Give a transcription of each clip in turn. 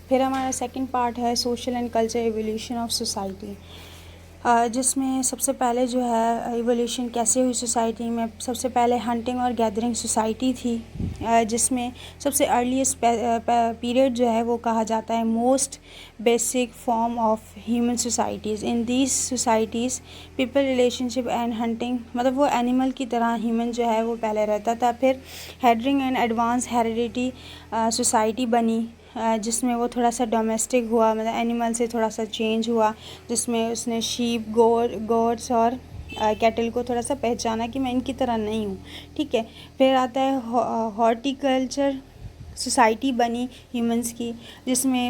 پھر ہمارا second part ہے social and culture evolution of society, جس میں سب سے پہلے جو ہے ایولیوشن کیسے ہوئی سوسائٹی میں. سب سے پہلے ہنٹنگ اور گیدرنگ سوسائٹی تھی، جس میں سب سے ارلیسٹ پیریڈ جو ہے وہ کہا جاتا ہے most basic form of human societies. In these societies people relation ship and hunting, مطلب وہ اینیمل کی طرح ہیومن جو ہے وہ پہلے رہتا تھا. پھر ہیڈرنگ اینڈ ایڈوانس ہیریڈیٹی سوسائٹی بنی، جس میں وہ تھوڑا سا ڈومیسٹک ہوا، مطلب اینیمل سے تھوڑا سا چینج ہوا، جس میں اس نے شیپ، گوٹس اور کیٹل کو تھوڑا سا پہچانا کہ میں ان کی طرح نہیں ہوں. ٹھیک ہے. پھر آتا ہے ہارٹیکلچر سوسائٹی بنی ہیومنس کی، جس میں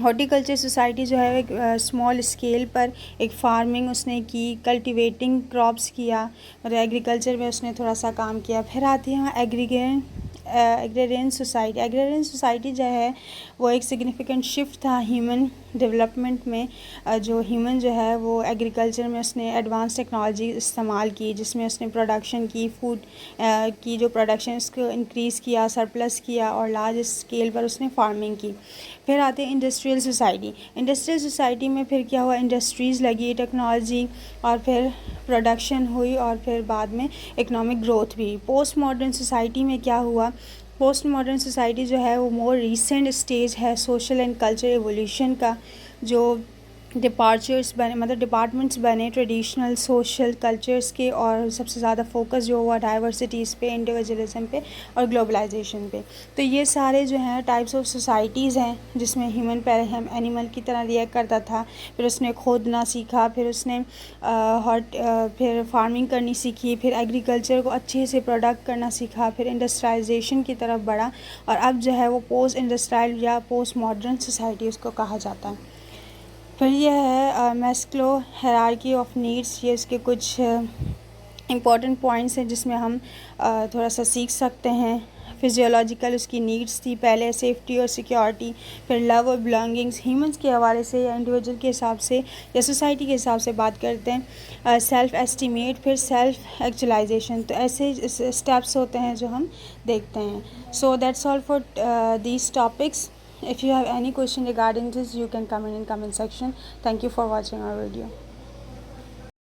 ہارٹیکلچر سوسائٹی جو ہے ایک اسمال اسکیل پر ایک فارمنگ اس نے کی، کلٹیویٹنگ کراپس کیا، مطلب ایگریکلچر میں اس نے تھوڑا سا کام کیا. پھر آتی ہے یہاں ایگریرین سوسائٹی. ایگریرین سوسائٹی جو ہے وہ ایک سگنیفیکنٹ شفٹ تھا ہیومن ڈیولپمنٹ میں. جو ہیومن جو ہے وہ ایگریکلچر میں اس نے ایڈوانس ٹیکنالوجی استعمال کی، جس میں اس نے پروڈکشن کی، فوڈ کی جو پروڈکشن اس کو انکریز کیا، سرپلس کیا، اور لارج اسکیل پر اس نے فارمنگ کی. پھر آتے ہیں انڈسٹریل سوسائٹی. انڈسٹریل سوسائٹی میں پھر کیا ہوا، انڈسٹریز لگی، ٹیکنالوجی، اور پھر پروڈکشن ہوئی، اور پھر بعد میں اکنامک گروتھ بھی. پوسٹ ماڈرن سوسائٹی میں کیا ہوا، پوسٹ ماڈرن سوسائٹی جو ہے وہ مور ریسنٹ اسٹیج ہے سوشل اینڈ کلچر ایولیوشن کا. جو ڈپارچرس بنے، مطلب ڈپارٹمنٹس بنے ٹریڈیشنل سوشل کلچرس کے، اور سب سے زیادہ فوکس جو ہوا ڈائیورسٹیز پہ، انڈیویجولزم پہ، اور گلوبلائزیشن پہ. تو یہ سارے جو ہیں ٹائپس آف سوسائٹیز ہیں جس میں ہیومن پہلے اینیمل کی طرح ریئیکٹ کرتا تھا، پھر اس نے کھودنا سیکھا، پھر اس نے پھر فارمنگ کرنی سیکھی، پھر ایگریکلچر کو اچھے سے پروڈکٹ کرنا سیکھا، پھر انڈسٹرائزیشن کی طرف بڑھا، اور اب جو ہے وہ پوسٹ انڈسٹرائل یا پوسٹ ماڈرن سوسائٹی اس کو کہا جاتا ہے. پھر یہ ہے میسلو ہیرارکی آف نیڈس. یہ اس کے کچھ امپورٹنٹ پوائنٹس ہیں جس میں ہم تھوڑا سا سیکھ سکتے ہیں. فزیولوجیکل اس کی نیڈس تھی پہلے، سیفٹی اور سیکیورٹی، پھر لو اور بلانگنگس. ہیومنس کے حوالے سے یا انڈیویجول کے حساب سے یا سوسائٹی کے حساب سے بات کرتے ہیں. سیلف ایسٹیمیٹ، پھر سیلف ایکچولائزیشن. تو ایسے اسٹیپس ہوتے ہیں جو ہم دیکھتے ہیں. So that's all for these topics. If you have any question regarding this, you can comment in comment section. Thank you for watching our video.